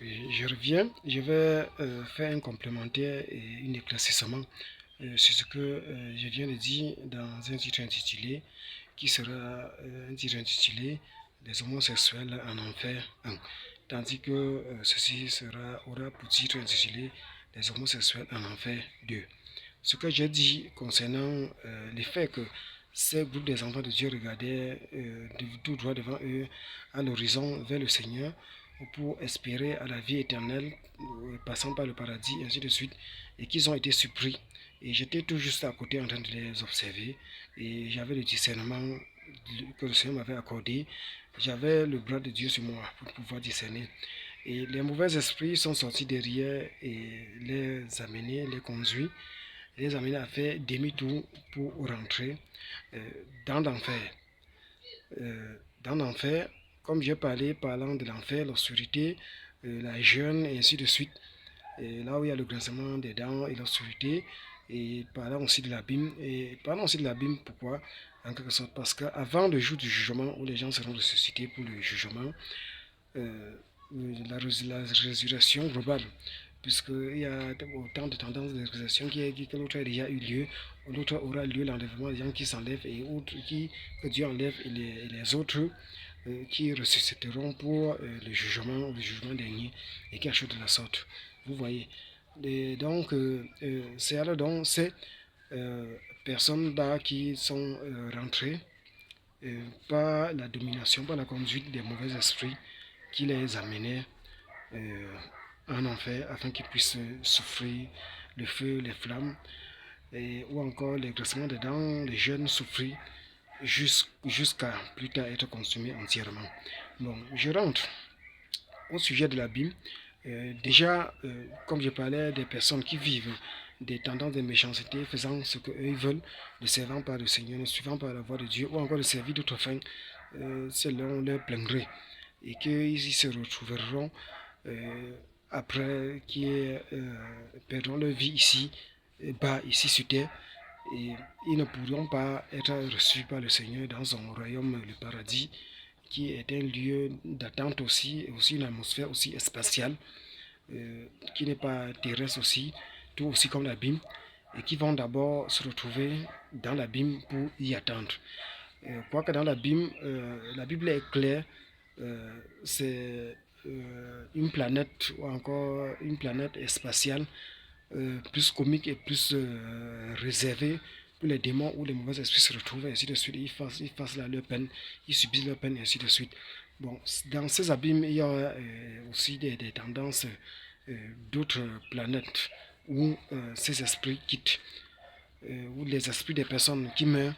Je reviens, je vais faire un complémentaire et un éclaircissement sur ce que je viens de dire dans un titre intitulé, qui sera un titre intitulé Les homosexuels en enfer 1, tandis que aura pour titre intitulé Les homosexuels en enfer 2. Ce que j'ai dit concernant le fait que ces groupes des enfants de Dieu regardaient tout droit devant eux à l'horizon vers le Seigneur pour espérer à la vie éternelle, passant par le paradis, et ainsi de suite, et qu'ils ont été surpris. Et j'étais tout juste à côté en train de les observer, et j'avais le discernement que le Seigneur m'avait accordé. J'avais le bras de Dieu sur moi pour pouvoir discerner. Et les mauvais esprits sont sortis derrière et les conduits, les amener à faire demi-tour pour rentrer euh, dans l'enfer. Dans l'enfer, comme j'ai parlé, parlant de l'enfer, l'obscurité, la jeûne et ainsi de suite, et là où il y a le grincement des dents et l'obscurité, et parlant aussi de l'abîme. Et parlant aussi de l'abîme, pourquoi? En quelque sorte, parce qu'avant le jour du jugement, où les gens seront ressuscités pour le jugement, euh, la résurrection globale, puisqu'il y a autant de tendances de résurrection qui dit que l'autre a déjà eu lieu, l'autre aura lieu, l'enlèvement des gens qui s'enlèvent et autres que Dieu enlève, et les autres qui ressusciteront pour le jugement dernier, et quelque chose de la sorte. Vous voyez. Et donc, c'est alors donc ces personnes-là qui sont rentrées par la domination, par la conduite des mauvais esprits qui les amenaient euh, en enfer afin qu'ils puissent souffrir le feu, les flammes, ou encore les graissements des dents, les jeunes souffrir jusqu'à plus tard être consumés entièrement. Bon, je rentre au sujet de l'abîme. Déjà, comme je parlais des personnes qui vivent des tendances de méchanceté, faisant ce qu'eux ils veulent, ne servant pas le Seigneur, ne suivant pas la voie de Dieu, ou encore de servir d'autres fins selon leur plein gré, et qu'ils se retrouveront euh, après qu'ils perdront leur vie ici, bas, ici sur terre, et ils ne pourront pas être reçus par le Seigneur dans son royaume, le paradis, qui est un lieu d'attente aussi, et aussi une atmosphère aussi spatiale, qui n'est pas terrestre aussi, tout aussi comme l'abîme, et qui vont d'abord se retrouver dans l'abîme pour y attendre. Quoique dans l'abîme, la Bible est claire, c'est une planète ou encore une planète spatiale plus comique et plus réservée pour les démons ou les mauvais esprits se retrouvent, et ainsi de suite. Ils fassent là leur peine, ils subissent leur peine, et ainsi de suite. Bon, dans ces abîmes, il y a aussi des tendances d'autres planètes où ces esprits quittent, où les esprits des personnes qui meurent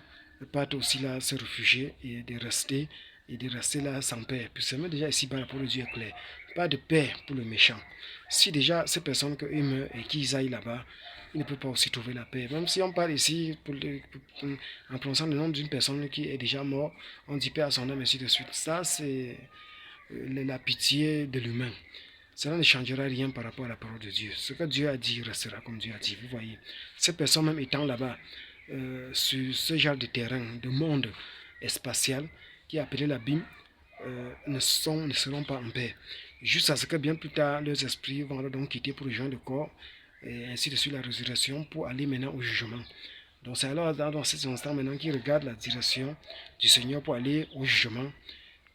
partent aussi là se réfugier et de rester là sans paix. Puis c'est même déjà ici-bas pour le Dieu est clair. Pas de paix pour le méchant. Si déjà ces personnes qui meurent et qu'ils aillent là-bas, ils ne peuvent pas aussi trouver la paix. Même si on parle ici, en prononçant le nom d'une personne qui est déjà morte, on dit paix à son âme, ainsi de suite. Ça, c'est la pitié de l'humain. Cela ne changera rien par rapport à la parole de Dieu. Ce que Dieu a dit restera comme Dieu a dit. Vous voyez, ces personnes même étant là-bas, sur ce genre de terrain, de monde spatial, qui est appelé l'abîme, ne seront pas en paix. Jusqu'à ce que bien plus tard, leurs esprits vont donc quitter pour rejoindre le corps, et ainsi de suite la résurrection, pour aller maintenant au jugement. Donc c'est alors dans ces instants maintenant qu'ils regardent la direction du Seigneur pour aller au jugement,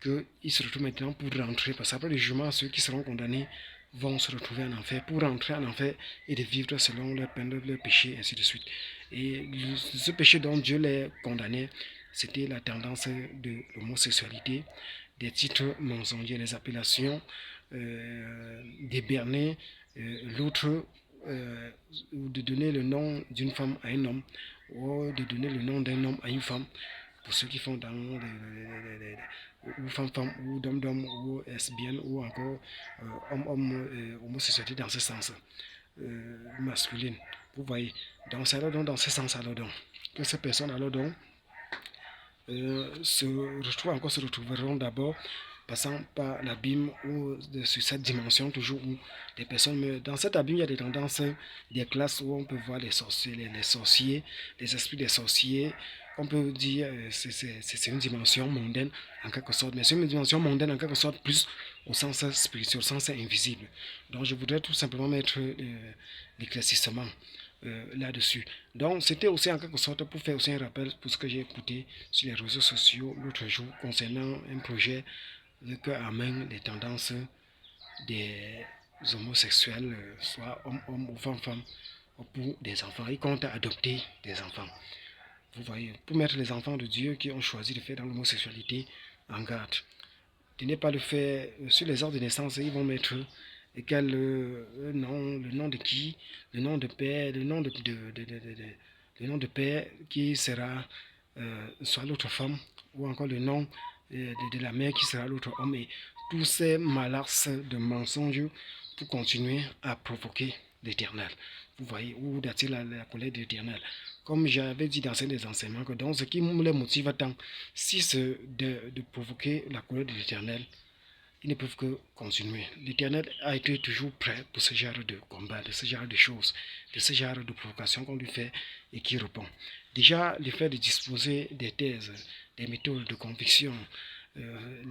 qu'ils se retrouvent maintenant pour rentrer. Parce qu'après le jugement, ceux qui seront condamnés vont se retrouver en enfer, pour rentrer en enfer et de vivre selon leur peine, leur péché, ainsi de suite. Et ce péché dont Dieu les condamnait, c'était la tendance de l'homosexualité, des titres mensongers, les appellations, d'éberner l'autre, ou de donner le nom d'une femme à un homme, ou de donner le nom d'un homme à une femme, pour ceux qui font dans ou femme-femme, ou d'homme-d'homme, ou lesbienne, ou encore homme-homme, homosexualité dans ce sens masculine. Vous voyez. Donc c'est alors donc dans ce sens alors donc que ces personnes alors donc se retrouveront d'abord passant par l'abîme ou sur cette dimension toujours où les personnes meurent. Dans cet abîme, il y a des tendances, des classes où on peut voir les sorciers, les sorciers, les esprits des sorciers, on peut dire, c'est une dimension mondaine en quelque sorte, mais c'est une dimension mondaine en quelque sorte plus au sens spirituel, au sens invisible. Donc je voudrais tout simplement mettre l'éclaircissement là-dessus. Donc c'était aussi en quelque sorte pour faire aussi un rappel pour ce que j'ai écouté sur les réseaux sociaux l'autre jour concernant un projet que amène les tendances des homosexuels, soit hommes ou femmes, pour des enfants. Ils comptent adopter des enfants. Vous voyez, pour mettre les enfants de Dieu qui ont choisi de faire dans l'homosexualité en garde. De ne pas le faire sur les ordres de naissance, ils vont mettre quel nom, le nom de qui, le nom de père, le nom de père qui sera soit l'autre femme, ou encore le nom de la mère qui sera l'autre homme. Et tous ces malaxes de mensonges pour continuer à provoquer l'Éternel. Vous voyez, ou d'attirer la colère de l'Éternel. Comme j'avais dit dans ces enseignements, que donc ce qui les motive tant, si c'est de provoquer la colère de l'Éternel, ils ne peuvent que continuer. L'Éternel a été toujours prêt pour ce genre de combat, de ce genre de choses, de ce genre de provocation qu'on lui fait et qui répond. Déjà, le fait de disposer des thèses, des méthodes de conviction,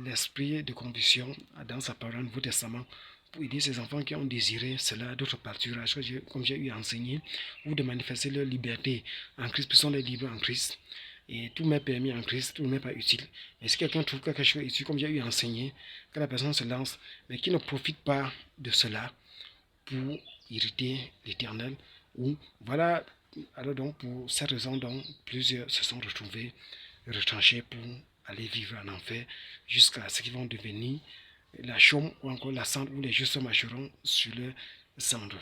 l'esprit de conviction dans sa parole, Nouveau Testament, pour aider ces enfants qui ont désiré cela d'autres pâturages, comme j'ai eu à enseigner, ou de manifester leur liberté en Christ, puisqu'on est libre en Christ. Et tout m'est permis en Christ, tout n'est pas utile. Et si quelqu'un trouve quelque chose utile, comme j'ai eu à enseigner, que la personne se lance, mais qui ne profite pas de cela pour irriter l'Éternel, ou voilà, alors donc pour cette raison, donc, plusieurs se sont retrouvés retranchés pour aller vivre en enfer jusqu'à ce qu'ils vont devenir la chaume ou encore la cendre où les justes marcheront sur le cendre.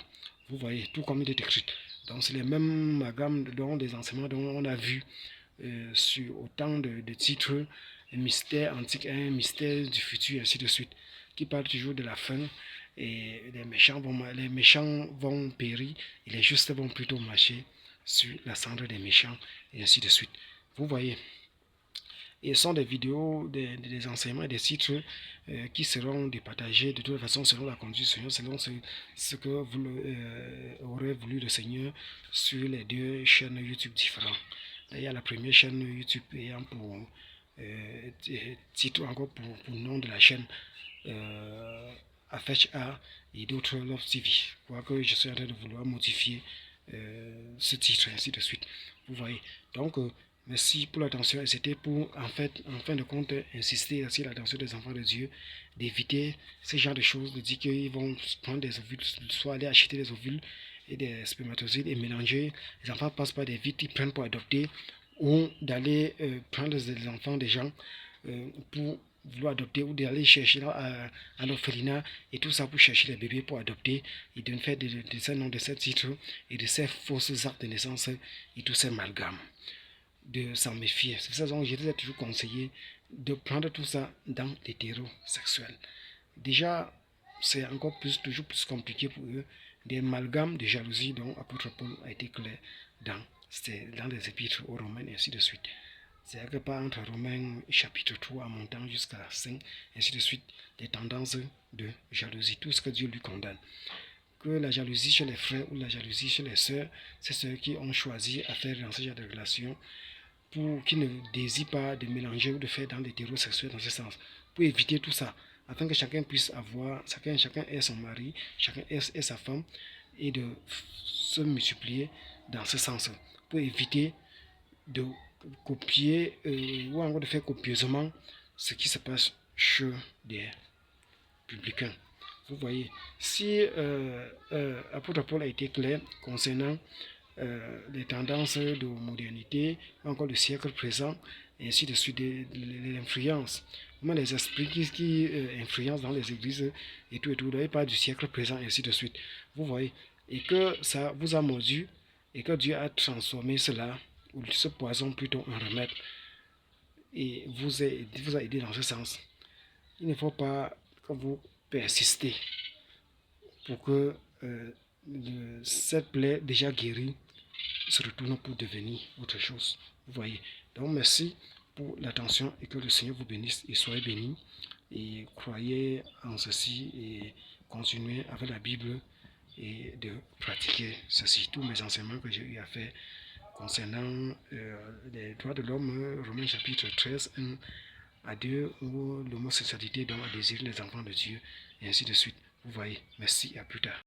Vous voyez, tout comme il est écrit. Donc c'est les mêmes gammes des enseignements dont on a vu sur autant de titres, un mystère antique, un mystère du futur, ainsi de suite, qui parle toujours de la fin. Et les méchants vont périr et les justes vont plutôt marcher sur la cendre des méchants, et ainsi de suite. Vous voyez. Et ce sont des vidéos, des enseignements et des titres qui seront départagés de toute façon selon la conduite du Seigneur, selon ce que vous aurez voulu le Seigneur sur les deux chaînes YouTube différentes. Il y a la première chaîne YouTube ayant pour titre encore pour nom de la chaîne Afetch A et d'autres Love TV. Quoique je suis en train de vouloir modifier ce titre, ainsi de suite. Vous voyez. Donc, merci pour l'attention. Et c'était pour, en fin de compte, insister sur l'attention des enfants de Dieu, d'éviter ce genre de choses, de dire qu'ils vont prendre des ovules, soit aller acheter des ovules et des spermatozoïdes et mélanger. Les enfants passent par des vites, ils prennent pour adopter, ou d'aller prendre des enfants des gens pour vouloir adopter, ou d'aller chercher à l'orphelinat et tout ça pour chercher les bébés pour adopter et de faire de ces noms, de ces titres et de ces fausses actes de naissance et tous ces amalgames, de s'en méfier. C'est pour ça que je les ai toujours conseillé de prendre tout ça dans l'hétérosexuel. Déjà, c'est encore toujours plus compliqué pour eux, des amalgames de jalousie dont apôtre Paul a été clair dans les épîtres aux Romains et ainsi de suite. C'est quelque part entre Romains chapitre 3 montant jusqu'à 5, ainsi de suite, des tendances de jalousie, tout ce que Dieu lui condamne. Que la jalousie chez les frères ou la jalousie chez les sœurs, c'est ceux qui ont choisi à faire dans ce genre de relation pour qui ne désirent pas de mélanger ou de faire dans l'hétérosexuel dans ce sens, pour éviter tout ça, afin que chacun puisse avoir, chacun ait son mari, chacun ait sa femme, et de se multiplier dans ce sens, pour éviter de copier ou encore de faire copieusement ce qui se passe chez des publicains. Vous voyez, si apôtre Paul a été clair concernant les tendances de modernité, encore le siècle présent, et ainsi de suite, l'influence, comment les esprits qui influencent dans les églises et tout, il parle du siècle présent, et ainsi de suite. Vous voyez, et que ça vous a mordu, et que Dieu a transformé cela, ou ce poison plutôt en remède, et vous a aidé dans ce sens. Il ne faut pas que vous persistez pour que cette plaie déjà guérie se retourne pour devenir autre chose. Vous voyez. Donc merci pour l'attention et que le Seigneur vous bénisse et soyez bénis. Et croyez en ceci et continuez avec la Bible et de pratiquer ceci. Tous mes enseignements que j'ai eu à faire concernant les droits de l'homme, Romains chapitre 13, 1 à 2, où l'homosexualité donne à désirer les enfants de Dieu, et ainsi de suite. Vous voyez, merci, à plus tard.